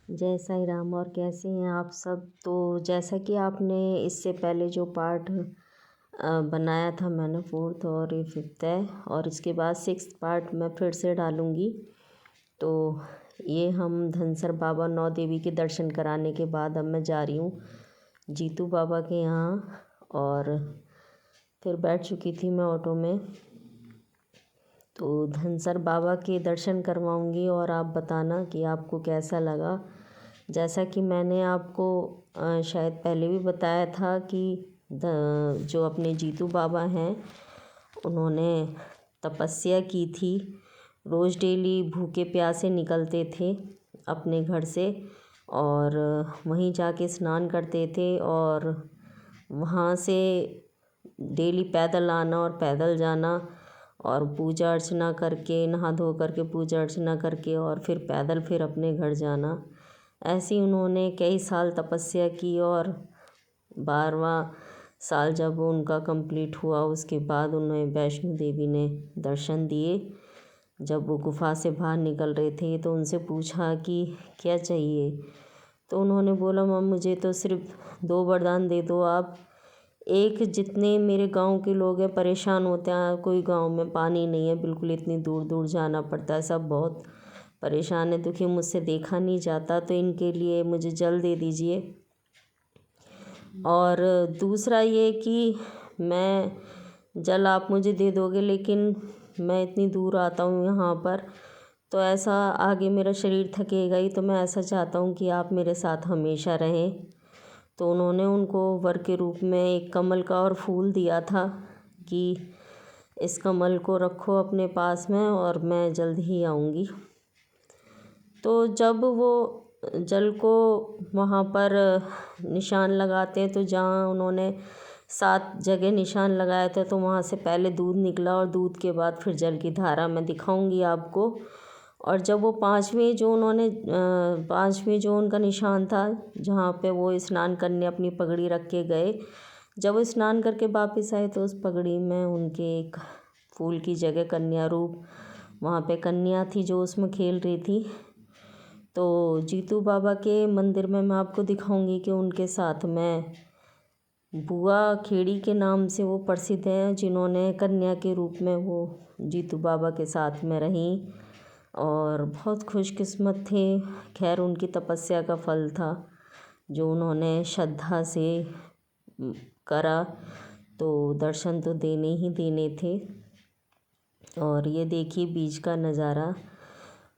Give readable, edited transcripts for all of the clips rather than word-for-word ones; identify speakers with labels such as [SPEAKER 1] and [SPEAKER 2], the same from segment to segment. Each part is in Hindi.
[SPEAKER 1] जय साईं राम। और कैसे हैं आप सब। तो जैसा कि आपने इससे पहले जो पार्ट बनाया था मैंने, फोर्थ और ये फिफ्थ है, और इसके बाद सिक्स्थ पार्ट मैं फिर से डालूँगी। तो ये हम धनसर बाबा नौ देवी के दर्शन कराने के बाद अब मैं जा रही हूँ जीतू बाबा के यहाँ, और फिर बैठ चुकी थी मैं ऑटो में। तो धनसर बाबा के दर्शन करवाऊँगी और आप बताना कि आपको कैसा लगा। जैसा कि मैंने आपको शायद पहले भी बताया था कि जो अपने जीतू बाबा हैं उन्होंने तपस्या की थी। रोज़ डेली भूखे प्यासे निकलते थे अपने घर से और वहीं जाके स्नान करते थे, और वहाँ से डेली पैदल आना और पैदल जाना, और पूजा अर्चना करके, नहा धो करके पूजा अर्चना करके और फिर पैदल फिर अपने घर जाना। ऐसे ही उन्होंने कई साल तपस्या की, और 12वां साल जब उनका कंप्लीट हुआ उसके बाद उन्हें वैष्णो देवी ने दर्शन दिए। जब वो गुफा से बाहर निकल रहे थे तो उनसे पूछा कि क्या चाहिए, तो उन्होंने बोला माँ मुझे तो सिर्फ 2 वरदान दे दो आप। एक, जितने मेरे गांव के लोग हैं परेशान होते हैं, कोई गांव में पानी नहीं है, बिल्कुल इतनी दूर दूर जाना पड़ता है, सब बहुत परेशान है, दुखी, मुझसे देखा नहीं जाता, तो इनके लिए मुझे जल दे दीजिए। और दूसरा ये कि मैं जल आप मुझे दे दोगे, लेकिन मैं इतनी दूर आता हूँ यहाँ पर, तो ऐसा आगे मेरा शरीर थकेगा ही, तो मैं ऐसा चाहता हूँ कि आप मेरे साथ हमेशा रहें। तो उन्होंने उनको वर के रूप में एक कमल का और फूल दिया था कि इस कमल को रखो अपने पास में और मैं जल्द ही आऊँगी। तो जब वो जल को वहाँ पर निशान लगाते हैं, तो जहाँ उन्होंने 7 जगह निशान लगाया था, तो वहाँ से पहले दूध निकला और दूध के बाद फिर जल की धारा मैं दिखाऊंगी आपको। और जब वो 5वें जो उन्होंने 5वें जो उनका निशान था, जहाँ पे वो स्नान करने अपनी पगड़ी रख के गए, जब वो स्नान करके वापस आए तो उस पगड़ी में उनके एक फूल की जगह कन्या रूप वहाँ पे कन्या थी जो उसमें खेल रही थी। तो जीतू बाबा के मंदिर में मैं आपको दिखाऊंगी कि उनके साथ में बुआ खेड़ी के नाम से वो प्रसिद्ध हैं, जिन्होंने कन्या के रूप में वो जीतू बाबा के साथ में रहीं और बहुत खुशकिस्मत थे। खैर उनकी तपस्या का फल था जो उन्होंने श्रद्धा से करा, तो दर्शन तो देने ही देने थे। और ये देखिए बीच का नज़ारा।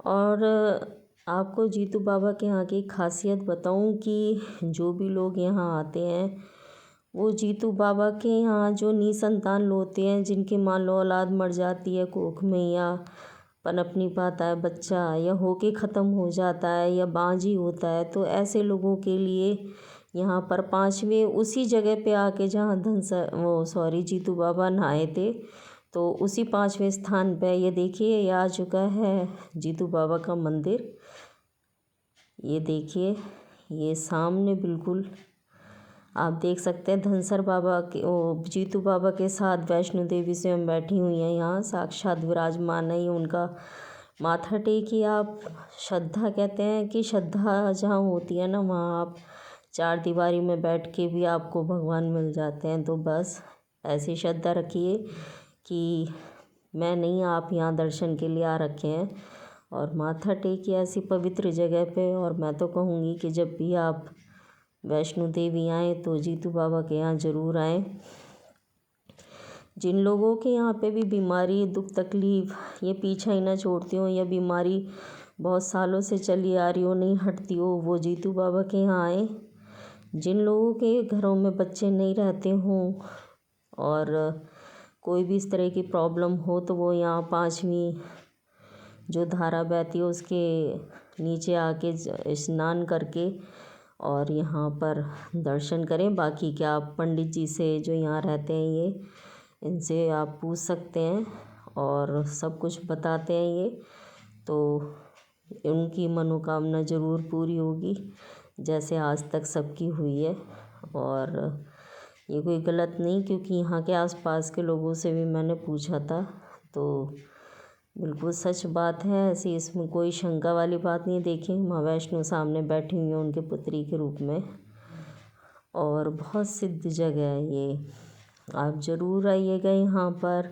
[SPEAKER 1] और आपको जीतू बाबा के यहाँ की खासियत बताऊं कि जो भी लोग यहाँ आते हैं वो जीतू बाबा के यहाँ जो निसंतान होते हैं, जिनके मान लो औलाद मर जाती है कोख में, या पनप नहीं पाता है बच्चा, या होके ख़त्म हो जाता है, या बांझी होता है, तो ऐसे लोगों के लिए यहाँ पर 5वें उसी जगह पे आके जहाँ जीतू बाबा नहाए थे, तो उसी 5वें स्थान पे ये देखिए ये आ चुका है जीतू बाबा का मंदिर। ये देखिए ये सामने बिल्कुल आप देख सकते हैं धनसर बाबा के जीतू बाबा के साथ वैष्णो देवी से हम बैठी हुई हैं, यहाँ साक्षात विराजमान है। ये उनका माथा टेकी आप। श्रद्धा कहते हैं कि श्रद्धा जहाँ होती है ना, वहाँ आप 4 दीवारी में बैठ के भी आपको भगवान मिल जाते हैं। तो बस ऐसी श्रद्धा रखिए कि मैं नहीं, आप यहाँ दर्शन के लिए आ रखे हैं और माथा टेकिए ऐसी पवित्र जगह पे। और मैं तो कहूँगी कि जब भी आप वैष्णो देवी आएँ तो जीतू बाबा के यहाँ ज़रूर आएँ। जिन लोगों के यहाँ पे भी बीमारी, दुख, तकलीफ़ ये पीछा ही ना छोड़ती हो, या बीमारी बहुत सालों से चली आ रही हो, नहीं हटती हो, वो जीतू बाबा के यहाँ आए। जिन लोगों के घरों में बच्चे नहीं रहते हों और कोई भी इस तरह की प्रॉब्लम हो, तो वो यहाँ 5वीं जो धारा बहती है उसके नीचे आके स्नान करके और यहाँ पर दर्शन करें। बाकी क्या आप पंडित जी से जो यहाँ रहते हैं ये, इनसे आप पूछ सकते हैं और सब कुछ बताते हैं ये, तो उनकी मनोकामना ज़रूर पूरी होगी जैसे आज तक सबकी हुई है। और ये कोई गलत नहीं, क्योंकि यहाँ के आसपास के लोगों से भी मैंने पूछा था, तो बिल्कुल सच बात है, ऐसी इसमें कोई शंका वाली बात नहीं है। देखिए माँ वैष्णो सामने बैठी हुई हैं उनके पुत्री के रूप में, और बहुत सिद्ध जगह है ये। आप ज़रूर आइएगा यहाँ पर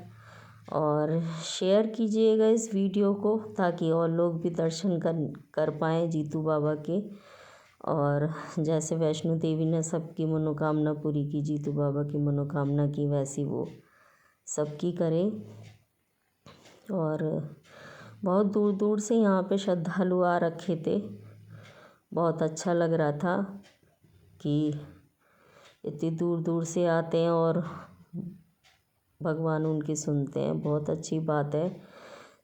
[SPEAKER 1] और शेयर कीजिएगा इस वीडियो को, ताकि और लोग भी दर्शन कर पाएँ जीतू बाबा के। और जैसे वैष्णो देवी ने सबकी मनोकामना पूरी की, जीतू बाबा की मनोकामना की, वैसी वो सबकी करे। और बहुत दूर दूर से यहाँ पे श्रद्धालु आ रखे थे। बहुत अच्छा लग रहा था कि इतनी दूर दूर से आते हैं और भगवान उनकी सुनते हैं। बहुत अच्छी बात है।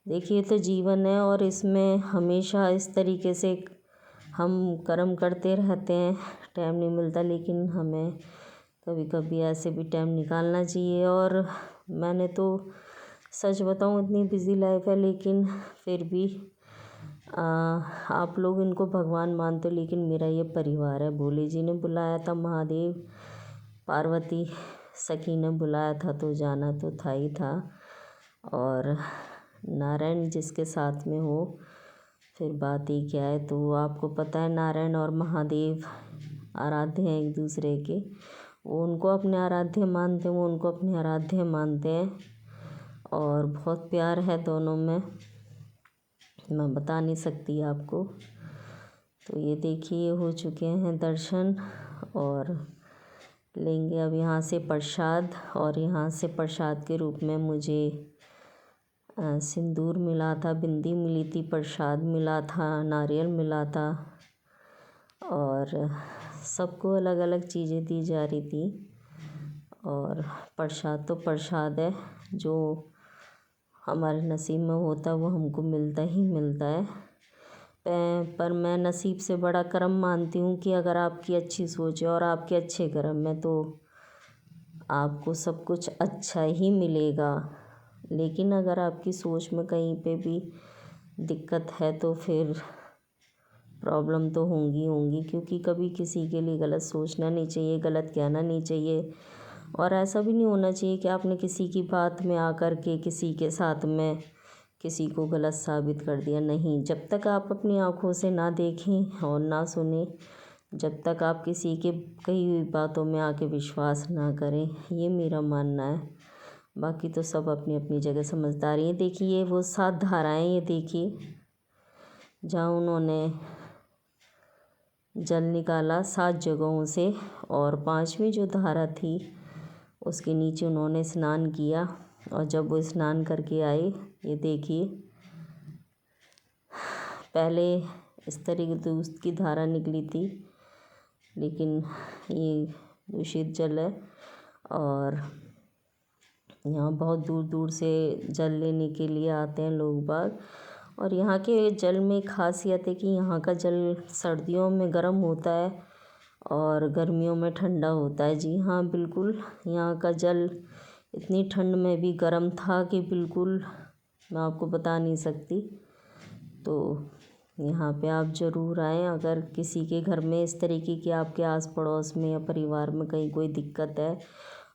[SPEAKER 1] देखिए तो जीवन है, और इसमें हमेशा इस तरीके से हम कर्म करते रहते हैं, टाइम नहीं मिलता, लेकिन हमें कभी कभी ऐसे भी टाइम निकालना चाहिए। और मैंने तो सच बताऊं इतनी बिज़ी लाइफ है, लेकिन फिर भी आप लोग इनको भगवान मानते हो, लेकिन मेरा ये परिवार है। भोले जी ने बुलाया था, महादेव पार्वती सखी ने बुलाया था, तो जाना तो था ही था। और नारायण जिसके साथ में हो, फिर बात ही क्या है। तो आपको पता है नारायण और महादेव आराध्य हैं एक दूसरे के। वो उनको अपने आराध्य मानते हैं, वो उनको अपने आराध्य मानते हैं, और बहुत प्यार है दोनों में, मैं बता नहीं सकती आपको। तो ये देखिए हो चुके हैं दर्शन, और लेंगे अब यहाँ से प्रसाद। और यहाँ से प्रसाद के रूप में मुझे सिंदूर मिला था, बिंदी मिली थी, प्रसाद मिला था, नारियल मिला था, और सबको अलग अलग चीज़ें दी जा रही थी। और प्रसाद तो प्रसाद है, जो हमारे नसीब में होता है वो हमको मिलता ही मिलता है। पर मैं नसीब से बड़ा कर्म मानती हूँ कि अगर आपकी अच्छी सोच है और आपके अच्छे कर्म में, तो आपको सब कुछ अच्छा ही मिलेगा। लेकिन अगर आपकी सोच में कहीं पे भी दिक्कत है, तो फिर प्रॉब्लम तो होंगी, क्योंकि कभी किसी के लिए गलत सोचना नहीं चाहिए, गलत कहना नहीं चाहिए। और ऐसा भी नहीं होना चाहिए कि आपने किसी की बात में आकर के किसी के साथ में किसी को गलत साबित कर दिया। नहीं, जब तक आप अपनी आँखों से ना देखें और ना सुने, जब तक आप किसी के कही हुई बातों में आके विश्वास ना करें, ये मेरा मानना है। बाकी तो सब अपनी अपनी जगह समझदारी है। देखिए वो 7 धाराएं, ये देखिए जहाँ उन्होंने जल निकाला 7 जगहों से, और 5वीं जो धारा थी उसके नीचे उन्होंने स्नान किया। और जब वो स्नान करके आए, ये देखिए पहले इस तरीके दूध की धारा निकली थी, लेकिन ये दूषित जल है। और यहाँ बहुत दूर दूर से जल लेने के लिए आते हैं लोग बाग। और यहाँ के जल में खासियत है कि यहाँ का जल सर्दियों में गर्म होता है और गर्मियों में ठंडा होता है। जी हाँ, बिल्कुल यहाँ का जल इतनी ठंड में भी गर्म था कि बिल्कुल मैं आपको बता नहीं सकती। तो यहाँ पे आप ज़रूर आएँ। अगर किसी के घर में इस तरीके की आपके आस पड़ोस में या परिवार में कहीं कोई दिक्कत है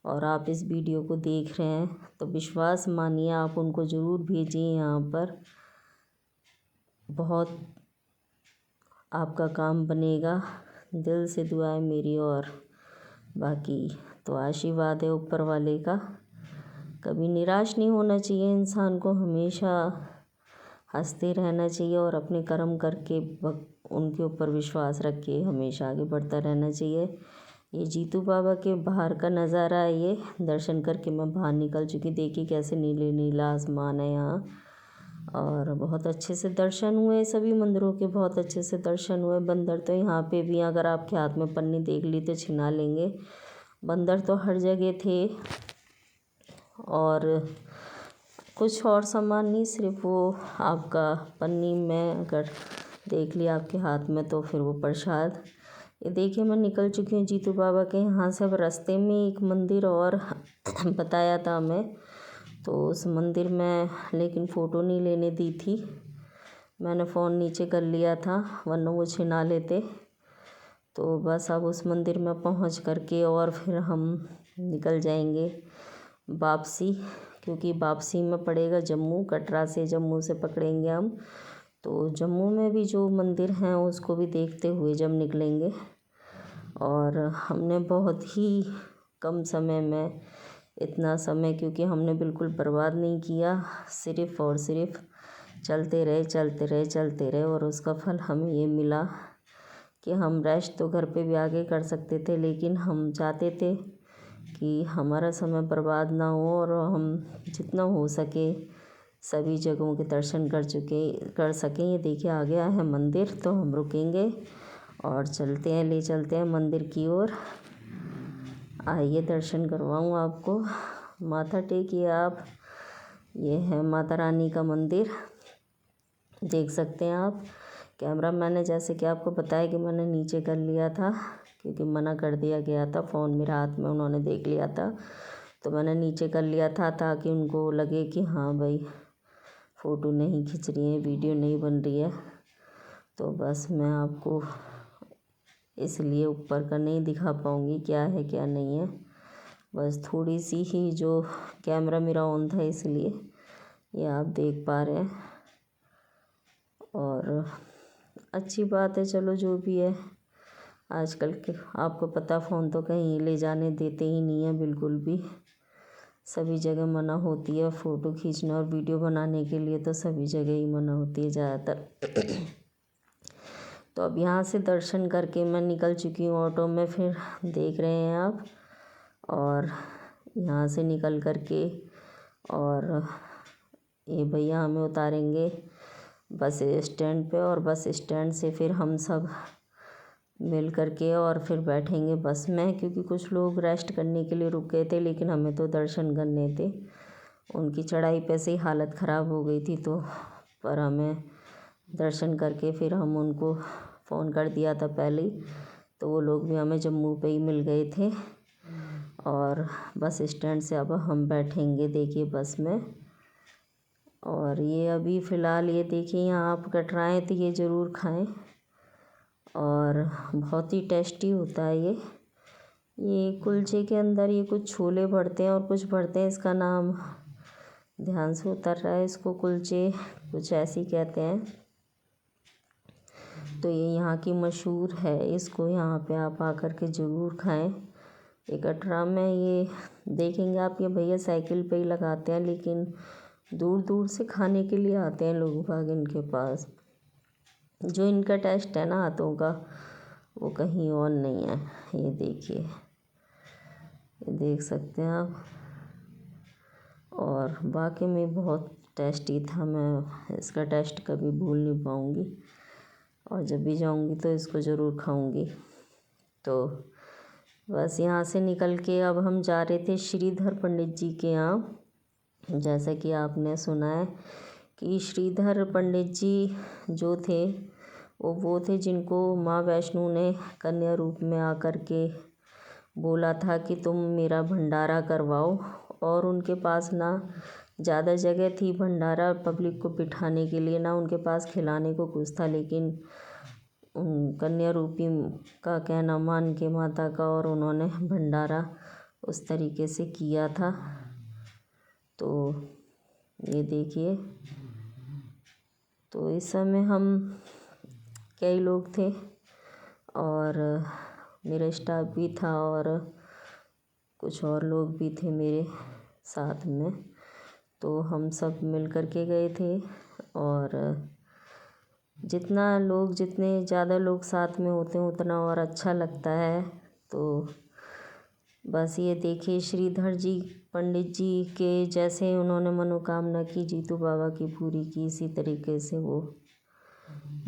[SPEAKER 1] और आप इस वीडियो को देख रहे हैं, तो विश्वास मानिए आप उनको ज़रूर भेजिए यहाँ पर। बहुत आपका काम बनेगा। दिल से दुआ है मेरी, और बाकी तो आशीर्वाद है ऊपर वाले का। कभी निराश नहीं होना चाहिए इंसान को, हमेशा हंसते रहना चाहिए और अपने कर्म करके उनके ऊपर विश्वास रख के हमेशा आगे बढ़ता रहना चाहिए। ये जीतू बाबा के बाहर का नज़ारा है। ये दर्शन करके मैं बाहर निकल चुकी। देखिए कैसे नीले नीला आसमान है यहाँ, और बहुत अच्छे से दर्शन हुए। सभी मंदिरों के बहुत अच्छे से दर्शन हुए। बंदर तो यहाँ पे भी, अगर आपके हाथ में पन्नी देख ली तो छिना लेंगे। बंदर तो हर जगह थे, और कुछ और सामान नहीं, सिर्फ वो आपका पन्नी में अगर देख लिया आपके हाथ में, तो फिर वो प्रसाद। ये देखिए मैं निकल चुकी हूँ जीतू बाबा के यहाँ से। अब रास्ते में एक मंदिर और बताया था हमें, तो उस मंदिर में लेकिन फ़ोटो नहीं लेने दी थी। मैंने फ़ोन नीचे कर लिया था, वरना वो छिना लेते। तो बस अब उस मंदिर में पहुँच करके और फिर हम निकल जाएंगे वापसी, क्योंकि वापसी में पड़ेगा जम्मू, कटरा से जम्मू से पकड़ेंगे हम। तो जम्मू में भी जो मंदिर हैं उसको भी देखते हुए जब निकलेंगे। और हमने बहुत ही कम समय में इतना समय, क्योंकि हमने बिल्कुल बर्बाद नहीं किया, सिर्फ़ और सिर्फ चलते रहे चलते रहे चलते रहे। और उसका फल हमें ये मिला कि हम रेस्ट तो घर पे भी आके कर सकते थे, लेकिन हम चाहते थे कि हमारा समय बर्बाद ना हो और हम जितना हो सके सभी जगहों के दर्शन कर सकें। ये देखिए आ गया है मंदिर, तो हम रुकेंगे और चलते हैं, ले चलते हैं मंदिर की ओर। आइए दर्शन करवाऊँ आपको, माथा टेकिए आप। ये है माता रानी का मंदिर, देख सकते हैं आप। कैमरा मैंने जैसे कि आपको बताया कि मैंने नीचे कर लिया था, क्योंकि मना कर दिया गया था। फ़ोन मेरे हाथ में उन्होंने देख लिया था, तो मैंने नीचे कर लिया था ताकि उनको लगे कि हाँ भाई फ़ोटो नहीं खिंच रही है, वीडियो नहीं बन रही है। तो बस मैं आपको इसलिए ऊपर का नहीं दिखा पाऊँगी क्या है क्या नहीं है। बस थोड़ी सी ही जो कैमरा मेरा ऑन था इसलिए ये आप देख पा रहे हैं। और अच्छी बात है, चलो जो भी है। आजकल के आपको पता फ़ोन तो कहीं ले जाने देते ही नहीं है बिल्कुल भी, सभी जगह मना होती है। फ़ोटो खींचना और वीडियो बनाने के लिए तो सभी जगह ही मना होती है ज़्यादातर। तो अब यहाँ से दर्शन करके मैं निकल चुकी हूँ ऑटो में, फिर देख रहे हैं आप। और यहाँ से निकल करके और ये भैया हमें उतारेंगे बस स्टैंड पे, और बस स्टैंड से फिर हम सब मिल करके और फिर बैठेंगे बस में, क्योंकि कुछ लोग रेस्ट करने के लिए रुक गए थे, लेकिन हमें तो दर्शन करने थे। उनकी चढ़ाई पे से ही हालत ख़राब हो गई थी, तो पर हमें दर्शन करके फिर हम उनको फ़ोन कर दिया था पहले ही, तो वो लोग भी हमें जम्मू पे ही मिल गए थे। और बस स्टैंड से अब हम बैठेंगे देखिए बस में। और ये अभी फ़िलहाल ये देखिए यहाँ आप कटरा आएँ तो ये ज़रूर खाएं, और बहुत ही टेस्टी होता है ये कुलचे के अंदर ये कुछ छोले भरते हैं और कुछ भरते हैं, इसका नाम ध्यान से उतर रहा है, इसको कुलचे कुछ ऐसे ही कहते हैं। तो ये यहाँ की मशहूर है, इसको यहाँ पे आप आकर के ज़रूर खाएं। ये कटरा में ये देखेंगे आप, ये भैया साइकिल पे ही लगाते हैं, लेकिन दूर दूर से खाने के लिए आते हैं लोग बाग इनके पास। जो इनका टेस्ट है ना हाथों का, वो कहीं और नहीं है। ये देखिए, ये देख सकते हैं आप। और वाकई में बहुत टेस्टी था, मैं इसका टेस्ट कभी भूल नहीं पाऊँगी, और जब भी जाऊँगी तो इसको ज़रूर खाऊँगी। तो बस यहाँ से निकल के अब हम जा रहे थे श्रीधर पंडित जी के यहाँ। जैसा कि आपने सुना है कि श्रीधर पंडित जी जो थे वो थे जिनको माँ वैष्णो ने कन्या रूप में आकर के बोला था कि तुम मेरा भंडारा करवाओ। और उनके पास ना ज़्यादा जगह थी भंडारा पब्लिक को बिठाने के लिए, ना उनके पास खिलाने को कुछ था, लेकिन कन्या रूपी का कहना मान के माता का, और उन्होंने भंडारा उस तरीके से किया था। तो ये देखिए, तो इस समय हम कई लोग थे और मेरा स्टाफ भी था और कुछ और लोग भी थे मेरे साथ में। तो हम सब मिल कर के गए थे, और जितने ज़्यादा लोग साथ में होते हैं उतना और अच्छा लगता है। तो बस ये देखिए श्रीधर जी पंडित जी के जैसे उन्होंने मनोकामना की जीतू बाबा की पूरी की, इसी तरीके से वो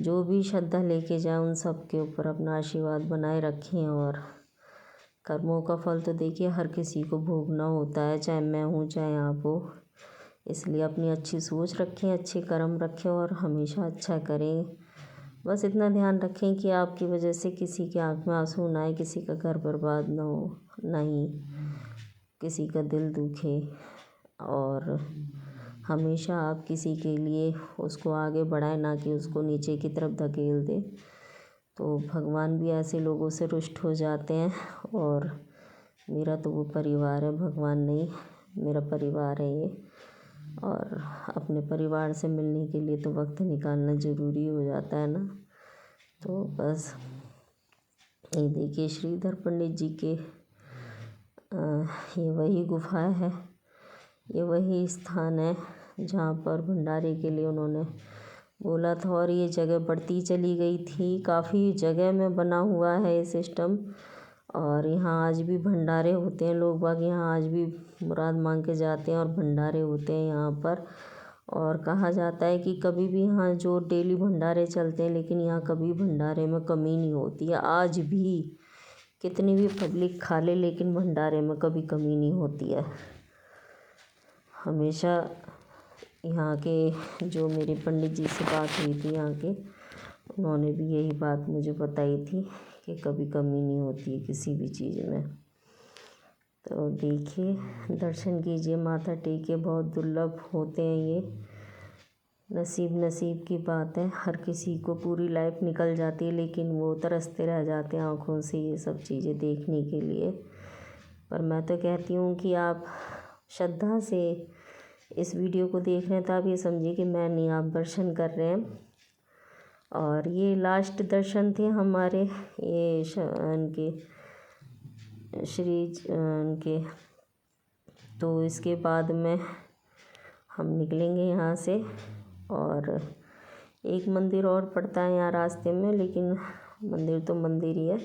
[SPEAKER 1] जो भी श्रद्धा लेके जाए उन सब के ऊपर अपना आशीर्वाद बनाए रखें। और कर्मों का फल तो देखिए हर किसी को भोगना होता है, चाहे मैं हूँ चाहे आप हो। इसलिए अपनी अच्छी सोच रखें, अच्छे कर्म रखें और हमेशा अच्छा करें। बस इतना ध्यान रखें कि आपकी वजह से किसी की आँख में आंसू ना आए, किसी का घर बर्बाद ना हो, नहीं किसी का दिल दुखे। और हमेशा आप किसी के लिए उसको आगे बढ़ाएं, ना कि उसको नीचे की तरफ धकेल दें। तो भगवान भी ऐसे लोगों से रुष्ट हो जाते हैं। और मेरा तो वो परिवार है, भगवान नहीं, मेरा परिवार है ये। और अपने परिवार से मिलने के लिए तो वक्त निकालना ज़रूरी हो जाता है ना। तो बस ये देखिए श्रीधर पंडित जी के ये वही गुफा है, ये वही स्थान है जहाँ पर भंडारे के लिए उन्होंने बोला था। और ये जगह बढ़ती चली गई थी, काफ़ी जगह में बना हुआ है ये सिस्टम। और यहाँ आज भी भंडारे होते हैं, लोग बाग यहाँ आज भी मुराद मांग के जाते हैं और भंडारे होते हैं यहाँ पर। और कहा जाता है कि कभी भी यहाँ जो डेली भंडारे चलते हैं, लेकिन यहाँ कभी भंडारे में कमी नहीं होती है। आज भी कितनी भी पब्लिक खा ले, लेकिन भंडारे में कभी कमी नहीं होती है। हमेशा यहाँ के जो मेरे पंडित जी से बात हुई थी यहाँ के, उन्होंने भी यही बात मुझे बताई थी कि कभी कमी नहीं होती है किसी भी चीज़ में। तो देखिए, दर्शन कीजिए, माथा टेकिए, बहुत दुर्लभ होते हैं ये। नसीब की बात है, हर किसी को पूरी लाइफ निकल जाती है, लेकिन वो तरसते रह जाते हैं आँखों से ये सब चीज़ें देखने के लिए। पर मैं तो कहती हूँ कि आप श्रद्धा से इस वीडियो को देख रहे हैं तो आप ये समझिए कि मैं नहीं, आप दर्शन कर रहे हैं। और ये लास्ट दर्शन थे हमारे ये इनके उनके। तो इसके बाद में हम निकलेंगे यहाँ से। और एक मंदिर और पड़ता है यहाँ रास्ते में, लेकिन मंदिर तो मंदिर ही है।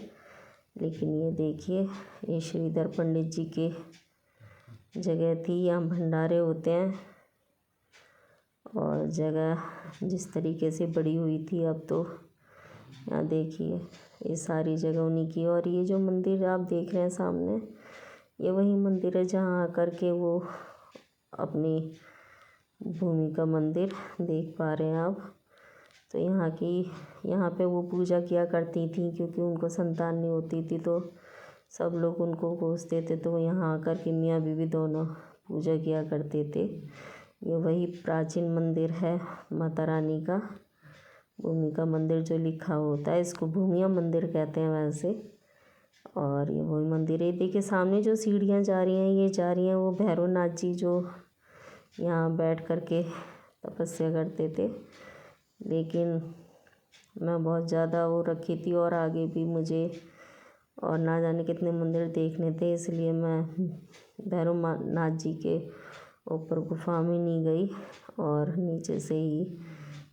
[SPEAKER 1] लेकिन ये देखिए, ये श्रीधर पंडित जी की जगह थी, यहाँ भंडारे होते हैं। और जगह जिस तरीके से बड़ी हुई थी, अब तो यहाँ देखिए ये सारी जगह उन्हीं की। और ये जो मंदिर आप देख रहे हैं सामने, ये वही मंदिर है जहाँ आकर के वो अपनी भूमि का मंदिर देख पा रहे हैं आप। तो यहाँ पे वो पूजा किया करती थी, क्योंकि उनको संतान नहीं होती थी, तो सब लोग उनको कोसते थे। तो यहाँ आकर के मियाँ बीवी दोनों पूजा किया करते थे। ये वही प्राचीन मंदिर है माता रानी का, भूमि का मंदिर जो लिखा होता है, इसको भूमिया मंदिर कहते हैं वैसे। और ये वही मंदिर है। देखिए सामने जो सीढ़ियाँ जा रही हैं, ये जा रही हैं वो भैरवनाथ जी जो यहाँ बैठ कर के तपस्या करते थे। लेकिन मैं बहुत ज़्यादा वो रखी थी, और आगे भी मुझे और ना जाने कितने मंदिर देखने थे, इसलिए मैं भैरवनाथ जी के ऊपर गुफा में नहीं गई और नीचे से ही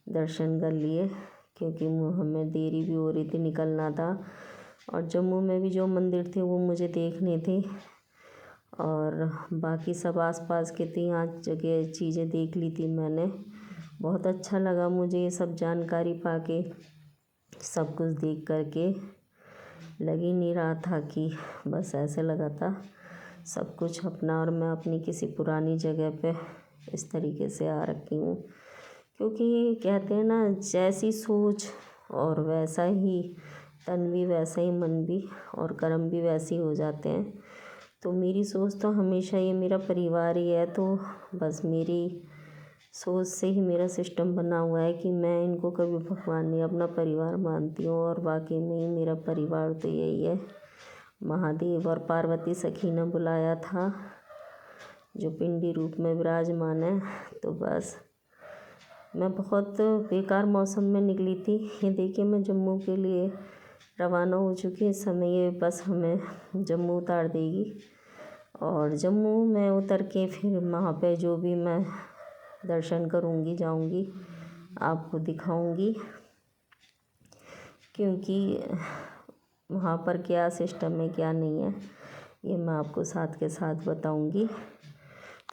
[SPEAKER 1] दर्शन कर लिए, क्योंकि हमें देरी भी हो रही थी, निकलना था। और जम्मू में भी जो मंदिर थे वो मुझे देखने थे, और बाकी सब आसपास के थे, यहाँ जगह चीज़ें देख ली थी मैंने। बहुत अच्छा लगा मुझे ये सब जानकारी पाके, सब कुछ देख करके। लग ही नहीं रहा था कि, बस ऐसे लगा था सब कुछ अपना और मैं अपनी किसी पुरानी जगह पे इस तरीके से आ रखी हूँ। क्योंकि कहते हैं ना, जैसी सोच और वैसा ही तन भी, वैसा ही मन भी, और कर्म भी वैसे ही हो जाते हैं। तो मेरी सोच तो हमेशा ये मेरा परिवार ही है, तो बस मेरी सोच से ही मेरा सिस्टम बना हुआ है कि मैं इनको कभी भगवान नहीं, अपना परिवार मानती हूँ। और वाकई में ही मेरा परिवार तो यही है। महादेव और पार्वती सखी ने बुलाया था, जो पिंडी रूप में विराजमान है। तो बस मैं बहुत बेकार मौसम में निकली थी। ये देखिए, मैं जम्मू के लिए रवाना हो चुकी। इस समय ये बस हमें जम्मू उतार देगी, और जम्मू में उतर के फिर वहाँ पे जो भी मैं दर्शन करूँगी, जाऊँगी, आपको दिखाऊँगी। क्योंकि वहाँ पर क्या सिस्टम है, क्या नहीं है, ये मैं आपको साथ के साथ बताऊँगी।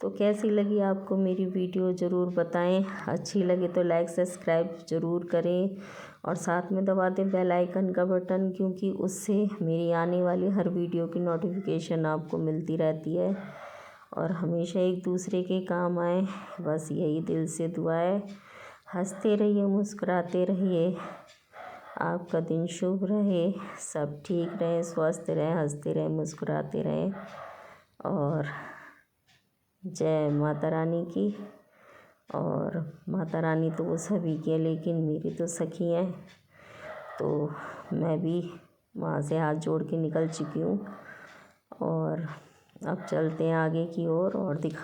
[SPEAKER 1] तो कैसी लगी आपको मेरी वीडियो ज़रूर बताएं। अच्छी लगे तो लाइक सब्सक्राइब ज़रूर करें, और साथ में दबा दें बेल आइकन का बटन, क्योंकि उससे मेरी आने वाली हर वीडियो की नोटिफिकेशन आपको मिलती रहती है। और हमेशा एक दूसरे के काम आए, बस यही दिल से दुआ है। हंसते रहिए, मुस्कुराते रहिए, आपका दिन शुभ रहे, सब ठीक रहे, स्वस्थ रहें, हंसते रहें, मुस्कुराते रहें। और जय माता रानी की। और माता रानी तो वो सभी की है, लेकिन मेरी तो सखी हैं, तो मैं भी वहाँ से हाथ जोड़ के निकल चुकी हूँ। और अब चलते हैं आगे की ओर और दिखा